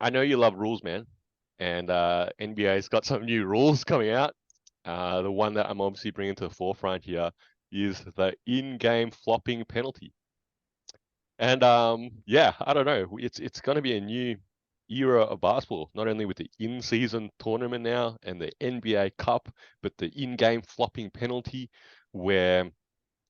I know you love rules, man, and NBA's got some new rules coming out. The one that I'm obviously bringing to the forefront here is the in-game flopping penalty. And yeah, I don't know. It's going to be a new era of basketball, not only with the in-season tournament now and the NBA Cup, but the in-game flopping penalty, where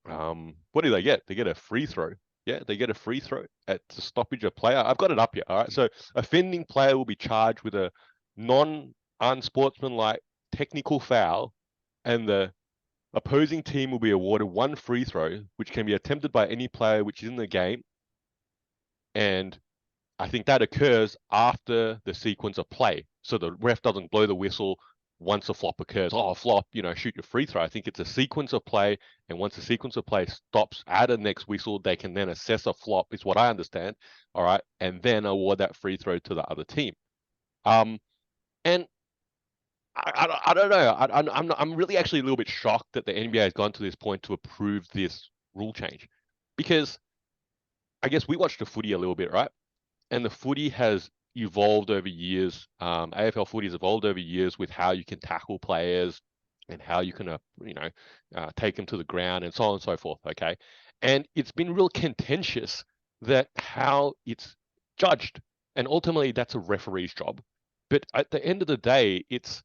what do they get? They get a free throw. Yeah, they get a free throw at the stoppage of player. I've got it up here. All right. So offending player will be charged with a non-unsportsmanlike technical foul, and the opposing team will be awarded one free throw, which can be attempted by any player which is in the game. And I think that occurs after the sequence of play. So the ref doesn't blow the whistle once a flop occurs. Oh, a flop, shoot your free throw. I think it's a sequence of play. And once the sequence of play stops at the next whistle, they can then assess a flop, is what I understand. All right. And then award that free throw to the other team. And I don't know. I'm really actually a little bit shocked that the NBA has gone to this point to approve this rule change, because I guess we watched the footy a little bit, right? And the footy has evolved over years. AFL footy has evolved over years with how you can tackle players and how you can, take them to the ground and so on and so forth. Okay, and it's been real contentious that how it's judged, and ultimately that's a referee's job. But at the end of the day, it's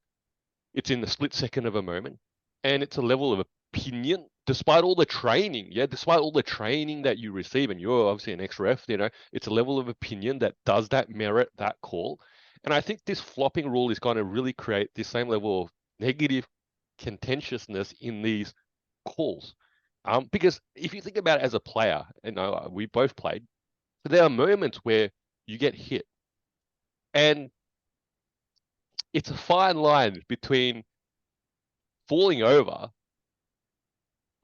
in the split second of a moment, and it's a level of opinion despite all the training. Yeah, despite all the training that you receive, and you're obviously an ex-ref, it's a level of opinion that does that merit that call. And I think this flopping rule is going to really create this same level of negative contentiousness in these calls. Because if you think about it as a player, we both played, there are moments where you get hit, and it's a fine line between falling over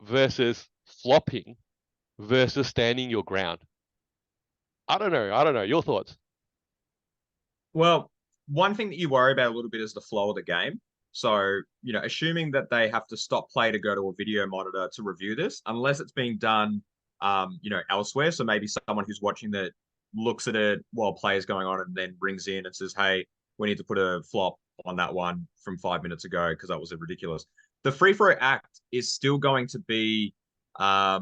versus flopping versus standing your ground. I don't know. I don't know. Your thoughts? Well, one thing that you worry about a little bit is the flow of the game. So, assuming that they have to stop play to go to a video monitor to review this, unless it's being done, elsewhere. So maybe someone who's watching that looks at it while play is going on and then rings in and says, "Hey, we need to put a flop on that one from 5 minutes ago because that was ridiculous." The free throw act is still going to be, a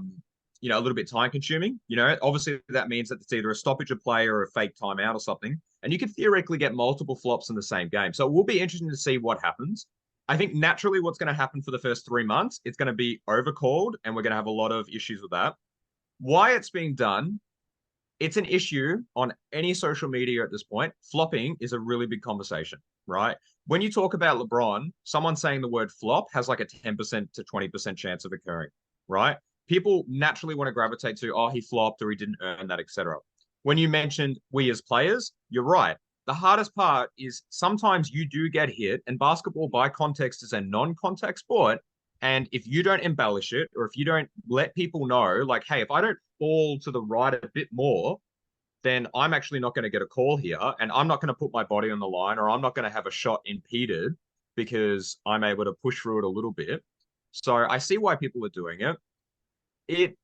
little bit time consuming. Obviously that means that it's either a stoppage of play or a fake timeout or something, and you can theoretically get multiple flops in the same game. So it will be interesting to see what happens. I think naturally what's going to happen for the first 3 months, it's going to be overcalled, and we're going to have a lot of issues with that. Why it's being done, it's an issue on any social media at this point. Flopping is a really big conversation, right? When you talk about LeBron, someone saying the word flop has like a 10% to 20% chance of occurring, right? People naturally want to gravitate to, oh, he flopped or he didn't earn that, etc. When you mentioned we as players, you're right. The hardest part is sometimes you do get hit, and basketball by context is a non-contact sport. And if you don't embellish it, or if you don't let people know, like, hey, if I don't fall to the right a bit more, then I'm actually not going to get a call here. And I'm not going to put my body on the line, or I'm not going to have a shot impeded because I'm able to push through it a little bit. So I see why people are doing it. It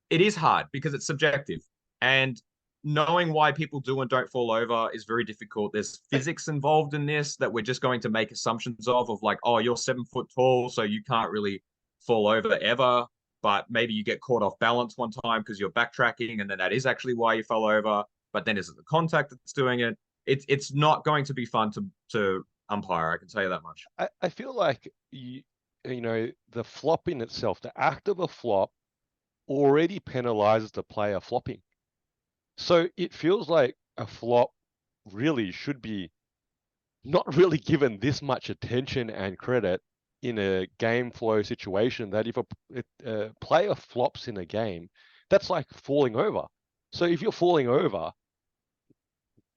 it is hard because it's subjective. And knowing why people do and don't fall over is very difficult. There's physics involved in this that we're just going to make assumptions of like, oh, you're 7 foot tall, so you can't really fall over ever. But maybe you get caught off balance one time because you're backtracking, and then that is actually why you fell over. But then is it the contact that's doing it? It's not going to be fun to umpire. I can tell you that much. I feel like the flop in itself, the act of a flop already penalizes the player flopping. So it feels like a flop really should be not really given this much attention and credit in a game flow situation, that if a player flops in a game, that's like falling over. So if you're falling over,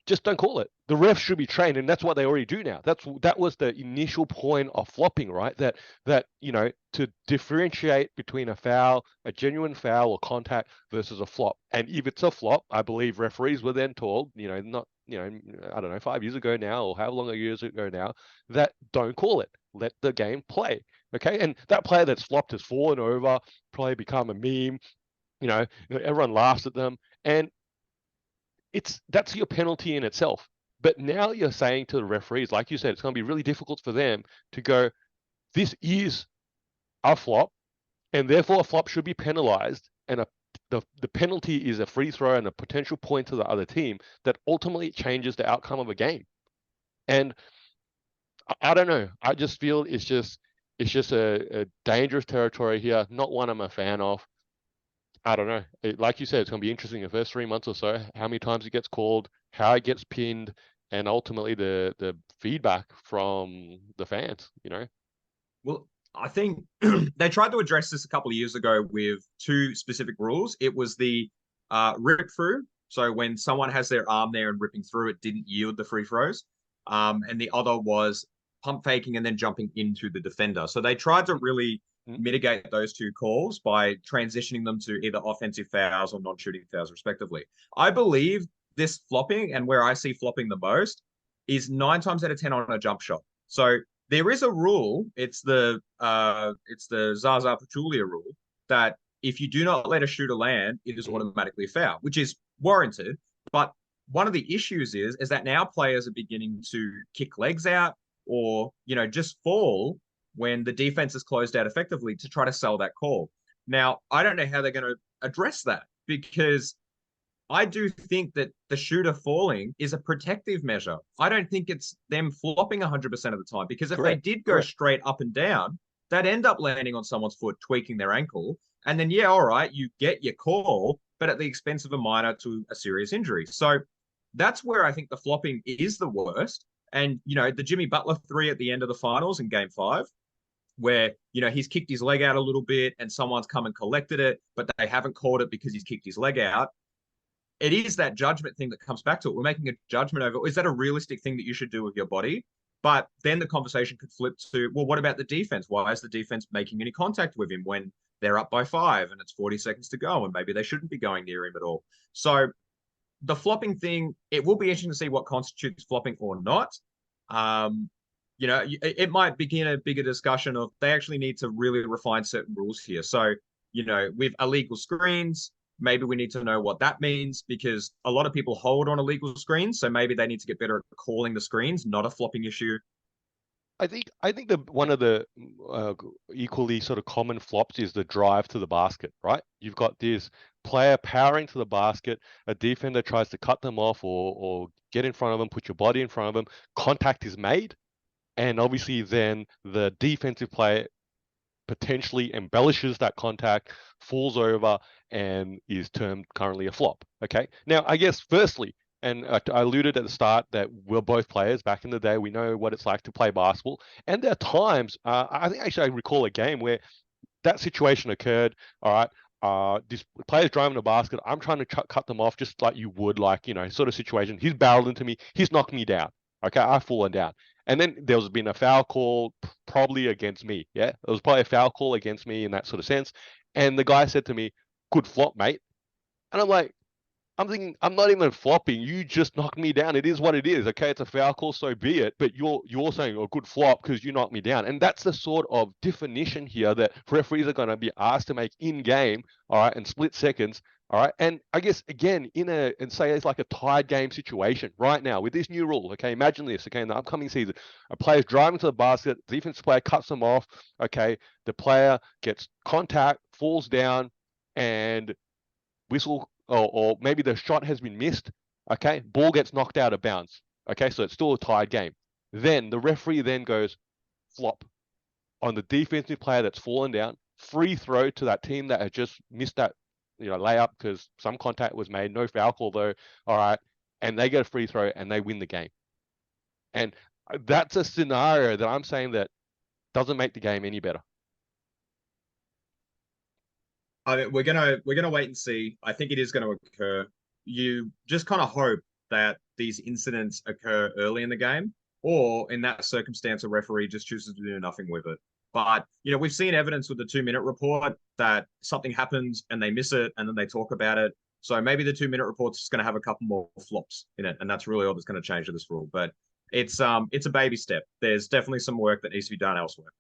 just don't call it. The refs should be trained, and that's what they already do now. That was the initial point of flopping, right? That to differentiate between a foul, a genuine foul or contact versus a flop. And if it's a flop, I believe referees were then told, not I don't know, 5 years ago now, or however long years ago now, that don't call it. Let the game play. Okay, and that player that's flopped has fallen over, probably become a meme. Everyone laughs at them, and that's your penalty in itself. But now you're saying to the referees, like you said, it's going to be really difficult for them to go, this is a flop, and therefore a flop should be penalized, and the penalty is a free throw and a potential point to the other team that ultimately changes the outcome of a game. And I don't know. I just feel it's just a dangerous territory here, not one I'm a fan of. I don't know. Like you said, it's going to be interesting the first 3 months or so, how many times it gets called, how it gets pinned, and ultimately the feedback from the fans, Well, I think they tried to address this a couple of years ago with two specific rules. It was the rip through. So when someone has their arm there and ripping through, it didn't yield the free throws. And the other was pump faking and then jumping into the defender. So they tried to really mitigate those two calls by transitioning them to either offensive fouls or non-shooting fouls, respectively. I believe this flopping, and where I see flopping the most, is 9 times out of 10 on a jump shot. So there is a rule. It's the Zaza Pachulia rule that if you do not let a shooter land, it is automatically a foul, which is warranted. But one of the issues is that now players are beginning to kick legs out or just fall when the defense is closed out effectively to try to sell that call. Now, I don't know how they're going to address that, because I do think that the shooter falling is a protective measure. I don't think it's them flopping 100% of the time, because if Correct. they did go straight up and down, they'd end up landing on someone's foot, tweaking their ankle. And then, yeah, all right, you get your call, but at the expense of a minor to a serious injury. So that's where I think the flopping is the worst. And, the Jimmy Butler 3 at the end of the finals in game 5, where he's kicked his leg out a little bit and someone's come and collected it, but they haven't called it because he's kicked his leg out. It is that judgment thing that comes back to it. We're making a judgment over, is that a realistic thing that you should do with your body? But then the conversation could flip to, well, what about the defense? Why is the defense making any contact with him when they're up by 5 and it's 40 seconds to go and maybe they shouldn't be going near him at all? So the flopping thing, it will be interesting to see what constitutes flopping or not. It might begin a bigger discussion of they actually need to really refine certain rules here. So, with illegal screens, maybe we need to know what that means, because a lot of people hold on illegal screens. So maybe they need to get better at calling the screens, not a flopping issue. I think one of the equally sort of common flops is the drive to the basket, right? You've got this player powering to the basket, a defender tries to cut them off or get in front of them, put your body in front of them, contact is made, and obviously then the defensive player potentially embellishes that contact, falls over, and is termed currently a flop. Okay. Now, I guess firstly, and I alluded at the start that we're both players back in the day. We know what it's like to play basketball. And there are times, I think actually I recall a game where that situation occurred. All right. This player's driving the basket. I'm trying to cut them off just like you would, sort of situation. He's barreled into me. He's knocked me down. Okay. I've fallen down. And then there's been a foul call probably against me. Yeah. It was probably a foul call against me in that sort of sense. And the guy said to me, good flop, mate. And I'm thinking, I'm not even flopping. You just knocked me down. It is what it is. Okay, it's a foul call, so be it. But you're saying a good flop because you knocked me down, and that's the sort of definition here that referees are going to be asked to make in game. All right, in split seconds. All right, and I guess again and say it's like a tied game situation right now with this new rule. Okay, imagine this. Okay, in the upcoming season, a player's driving to the basket, the defensive player cuts them off. Okay, the player gets contact, falls down, and whistle, or maybe the shot has been missed. Okay, ball gets knocked out of bounds. Okay, so it's still a tied game. Then the referee then goes flop on the defensive player that's fallen down. Free throw to that team that had just missed that layup because some contact was made. No foul call though. All right, and they get a free throw and they win the game. And that's a scenario that I'm saying that doesn't make the game any better. I mean, we're gonna wait and see. I think it is going to occur. You just kind of hope that these incidents occur early in the game, or in that circumstance, a referee just chooses to do nothing with it. But we've seen evidence with the 2 minute report that something happens and they miss it, and then they talk about it. So maybe the 2 minute report's just going to have a couple more flops in it, and that's really all that's going to change to this rule. But it's a baby step. There's definitely some work that needs to be done elsewhere.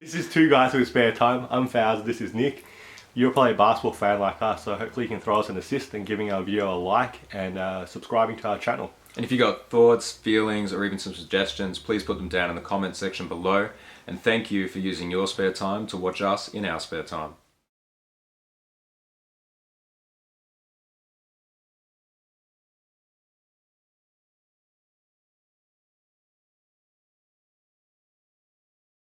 This is Two Guys with Spare Time. I'm Fowles, this is Nick. you're probably a basketball fan like us, so hopefully you can throw us an assist in giving our video a like and subscribing to our channel. And if you got thoughts, feelings, or even some suggestions, please put them down in the comment section below. And thank you for using your spare time to watch us in our spare time.